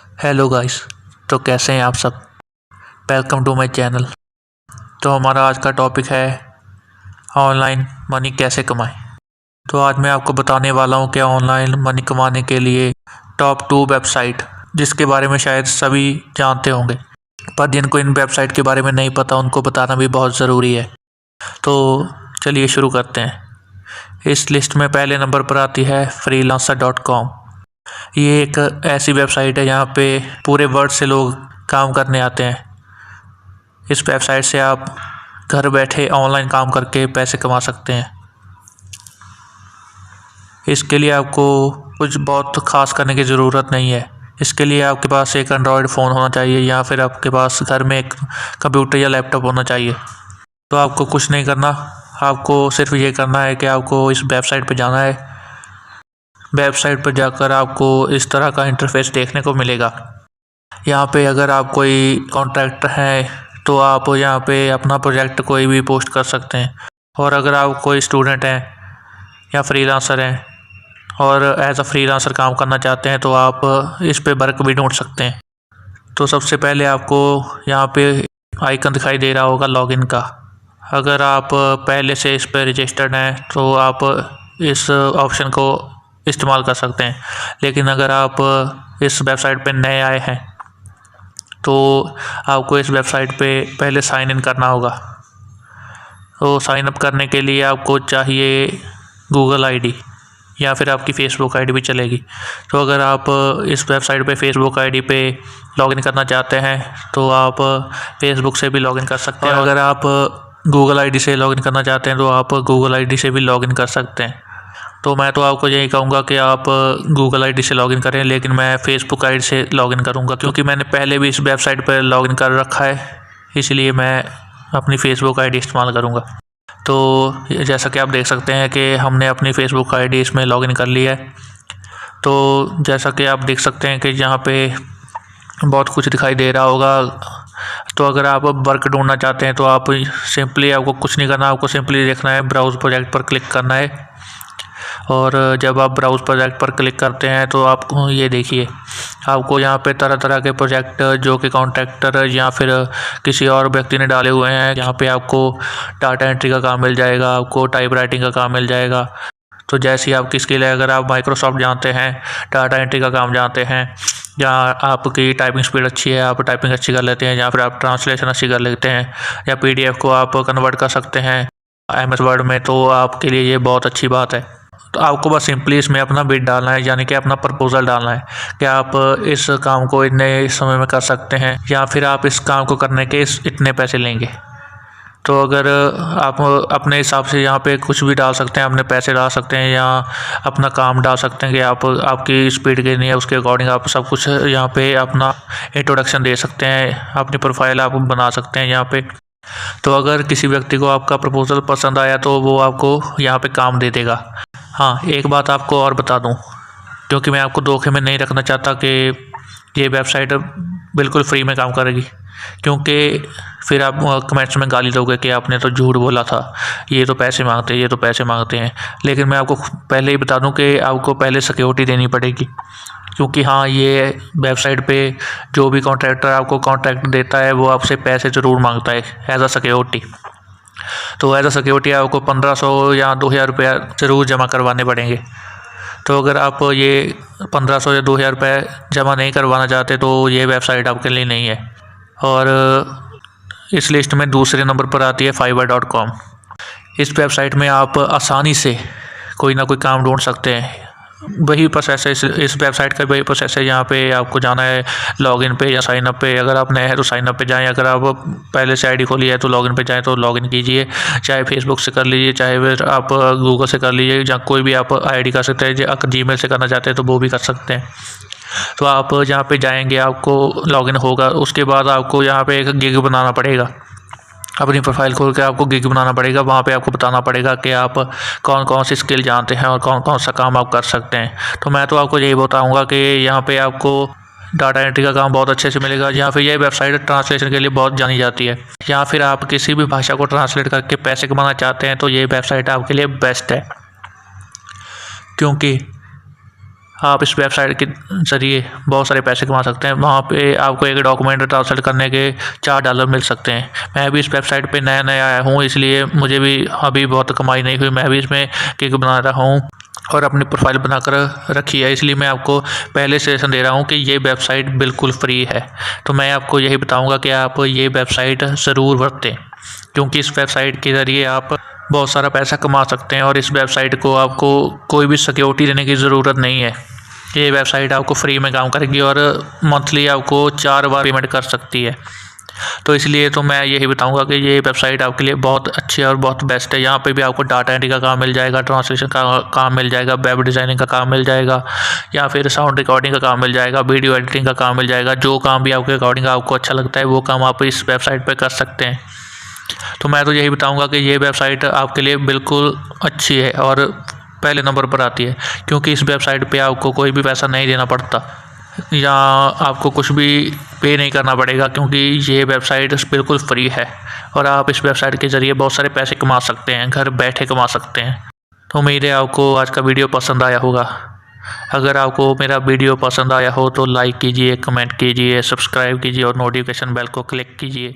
Hello guys. तो कैसे हैं आप सब। Welcome to my channel. तो हमारा आज का टॉपिक है ऑनलाइन मनी कैसे कमाएं। तो आज मैं आपको बताने वाला हूं कि ऑनलाइन मनी कमाने के लिए टॉप 2 वेबसाइट जिसके बारे में शायद सभी जानते होंगे, पर जिनको इन वेबसाइट के बारे में नहीं पता उनको बताना भी बहुत ज़रूरी है। तो चलिए शुरू करते हैं। इस लिस्ट में पहले नंबर पर आती है freelancer.com। ये एक ऐसी वेबसाइट है जहाँ पे पूरे वर्ल्ड से लोग काम करने आते हैं। इस वेबसाइट से आप घर बैठे ऑनलाइन काम करके पैसे कमा सकते हैं। इसके लिए आपको कुछ बहुत ख़ास करने की ज़रूरत नहीं है। इसके लिए आपके पास एक एंड्रॉयड फ़ोन होना चाहिए या फिर आपके पास घर में एक कंप्यूटर या लैपटॉप होना चाहिए। तो आपको कुछ नहीं करना, आपको सिर्फ ये करना है कि आपको इस वेबसाइट पर जाना है। वेबसाइट पर जाकर आपको इस तरह का इंटरफेस देखने को मिलेगा। यहाँ पे अगर आप कोई कॉन्ट्रैक्टर हैं तो आप यहाँ पे अपना प्रोजेक्ट कोई भी पोस्ट कर सकते हैं, और अगर आप कोई स्टूडेंट हैं या फ्रीलांसर हैं और एज अ फ्रीलांसर काम करना चाहते हैं तो आप इस पे वर्क भी ढूंढ सकते हैं। तो सबसे पहले आपको यहाँ पे आइकन दिखाई दे रहा होगा लॉगिन का। अगर आप पहले से इस पर रजिस्टर्ड हैं तो आप इस ऑप्शन को इस्तेमाल कर सकते हैं, लेकिन अगर आप इस वेबसाइट पे नए आए हैं तो आपको इस वेबसाइट पे पहले साइन इन करना होगा। तो साइन अप करने के लिए आपको चाहिए गूगल आईडी या फिर आपकी फ़ेसबुक आईडी भी चलेगी। तो अगर आप इस वेबसाइट पे फ़ेसबुक आईडी पे लॉगिन करना चाहते हैं तो आप फ़ेसबुक से भी लॉगिन कर सकते हैं। अगर आप गूगल आईडी से लॉगिन करना चाहते हैं तो आप गूगल आईडी से भी लॉगिन कर सकते हैं। तो मैं तो आपको यही कहूँगा कि आप गूगल आईडी से लॉगिन करें, लेकिन मैं फ़ेसबुक आईडी से लॉगिन करूँगा क्योंकि मैंने पहले भी इस वेबसाइट पर लॉगिन कर रखा है, इसलिए मैं अपनी फ़ेसबुक आईडी इस्तेमाल करूँगा। तो जैसा कि आप देख सकते हैं कि हमने अपनी फ़ेसबुक आईडी इसमें लॉगिन कर ली है। तो जैसा कि आप देख सकते हैं कि यहाँ पे बहुत कुछ दिखाई दे रहा होगा। तो अगर आप वर्क ढूंढना चाहते हैं तो आप सिंपली, आपको कुछ नहीं करना, आपको सिंपली देखना है ब्राउज़ प्रोजेक्ट पर क्लिक करना है। और जब आप ब्राउज़ प्रोजेक्ट पर क्लिक करते हैं तो आपको ये देखिए, आपको यहाँ पे तरह तरह के प्रोजेक्ट जो कि कॉन्ट्रैक्टर या फिर किसी और व्यक्ति ने डाले हुए हैं। यहाँ पे आपको डाटा एंट्री का काम मिल जाएगा, आपको टाइप राइटिंग का काम मिल जाएगा। तो जैसी आपकी स्किल है, अगर आप माइक्रोसॉफ्ट जानते हैं, डाटा एंट्री का काम जानते हैं, या आपकी टाइपिंग स्पीड अच्छी है, आप टाइपिंग अच्छी कर लेते हैं, या फिर आप ट्रांसलेशन अच्छी कर लेते हैं, या पीडीएफ को आप कन्वर्ट कर सकते हैं एमएस वर्ड में, तो आपके लिए ये बहुत अच्छी बात है। तो आपको बस सिंपली इसमें अपना बिड डालना है, यानी कि अपना प्रपोज़ल डालना है कि आप इस काम को इतने समय में कर सकते हैं या फिर आप इस काम को करने के इतने पैसे लेंगे। तो अगर आप अपने हिसाब से यहाँ पे कुछ भी डाल सकते हैं, अपने पैसे डाल सकते हैं या अपना काम डाल सकते हैं कि आप आपकी स्पीड कितनी है, उसके अकॉर्डिंग आप सब कुछ यहाँ पे अपना इंट्रोडक्शन दे सकते हैं, अपनी प्रोफाइल आप बना सकते हैं यहाँ पे। तो अगर किसी व्यक्ति को आपका प्रपोज़ल पसंद आया तो वो आपको यहाँ पे काम दे देगा। हाँ, एक बात आपको और बता दूँ, क्योंकि मैं आपको धोखे में नहीं रखना चाहता कि ये वेबसाइट बिल्कुल फ्री में काम करेगी, क्योंकि फिर आप कमेंट्स में गाली दोगे कि आपने तो झूठ बोला था, ये तो पैसे मांगते हैं, ये तो पैसे मांगते हैं। लेकिन मैं आपको पहले ही बता दूं कि आपको पहले सिक्योरिटी देनी पड़ेगी, क्योंकि हाँ, ये वेबसाइट पे जो भी कॉन्ट्रैक्टर आपको कॉन्ट्रैक्ट देता है वो आपसे पैसे ज़रूर मांगता है एज अ सिक्योरिटी। तो एज अ सिक्योरिटी आपको 1500 या 2000 रुपया ज़रूर जमा करवाने पड़ेंगे। तो अगर आप ये 1500 या 2000 रुपये जमा नहीं करवाना चाहते तो ये वेबसाइट आपके लिए नहीं है। और इस लिस्ट में दूसरे नंबर पर आती है fiverr.com। इस वेबसाइट में आप आसानी से कोई ना कोई काम ढूंढ सकते हैं। वही प्रोसेस है, इस वेबसाइट का वही प्रोसेस है। यहाँ पे आपको जाना है लॉगिन पे या साइन अप पे। अगर आप नए हैं तो साइन अप पे जाएं, अगर आप पहले से आईडी खोली है तो लॉगिन पे जाएं तो लॉगिन कीजिए, चाहे फेसबुक से कर लीजिए, चाहे फिर आप गूगल से कर लीजिए, या कोई भी आप आईडी कर सकते हैं। अगर जीमेल से करना चाहते हैं तो वो भी कर सकते हैं। तो आप जहाँ पे जाएंगे आपको लॉगिन होगा, उसके बाद आपको यहाँ पे एक गिग बनाना पड़ेगा। अपनी प्रोफाइल खोल के आपको गिग बनाना पड़ेगा। वहाँ पे आपको बताना पड़ेगा कि आप कौन कौन सी स्किल जानते हैं और कौन कौन सा काम आप कर सकते हैं। तो मैं तो आपको यही बताऊँगा कि यहाँ पे आपको डाटा एंट्री का काम बहुत अच्छे से मिलेगा। यहाँ फिर यह वेबसाइट ट्रांसलेशन के लिए बहुत जानी जाती है। या फिर आप किसी भी भाषा को ट्रांसलेट करके पैसे कमाना चाहते हैं तो ये वेबसाइट आपके लिए बेस्ट है, क्योंकि आप इस वेबसाइट के ज़रिए बहुत सारे पैसे कमा सकते हैं। वहाँ पे आपको एक डॉक्यूमेंट ट्रांसलेट करने के $4 मिल सकते हैं। मैं भी इस वेबसाइट पे नया नया आया हूँ, इसलिए मुझे भी अभी बहुत कमाई नहीं हुई। मैं भी इसमें किक बना रहा हूँ और अपनी प्रोफाइल बनाकर रखी है, इसलिए मैं आपको पहले सजेशन दे रहा हूँ कि ये वेबसाइट बिल्कुल फ्री है। तो मैं आपको यही बताऊँगा कि आप ये वेबसाइट ज़रूर वरतें, क्योंकि इस वेबसाइट के ज़रिए आप बहुत सारा पैसा कमा सकते हैं और इस वेबसाइट को आपको कोई भी सिक्योरिटी देने की ज़रूरत नहीं है। ये वेबसाइट आपको फ्री में काम करेगी और मंथली आपको 4 बार पेमेंट कर सकती है। तो इसलिए तो मैं यही बताऊंगा कि ये वेबसाइट आपके लिए बहुत अच्छी है और बहुत बेस्ट है। यहाँ पे भी आपको डाटा एंट्री का काम मिल जाएगा, ट्रांसलेशन का काम मिल जाएगा, वेब डिज़ाइनिंग का काम मिल जाएगा, या फिर साउंड रिकॉर्डिंग का काम मिल जाएगा, वीडियो एडिटिंग का काम मिल जाएगा। जो काम भी आपके अकॉर्डिंग आपको अच्छा लगता है वो काम आप इस वेबसाइट पर कर सकते हैं। तो मैं तो यही बताऊँगा कि ये वेबसाइट आपके लिए बिल्कुल अच्छी है और पहले नंबर पर आती है, क्योंकि इस वेबसाइट पे आपको कोई भी पैसा नहीं देना पड़ता या आपको कुछ भी पे नहीं करना पड़ेगा, क्योंकि ये वेबसाइट बिल्कुल फ्री है और आप इस वेबसाइट के ज़रिए बहुत सारे पैसे कमा सकते हैं, घर बैठे कमा सकते हैं। तो उम्मीद है आपको आज का वीडियो पसंद आया होगा। अगर आपको मेरा वीडियो पसंद आया हो तो लाइक कीजिए, कमेंट कीजिए, सब्सक्राइब कीजिए और नोटिफिकेशन बेल को क्लिक कीजिए।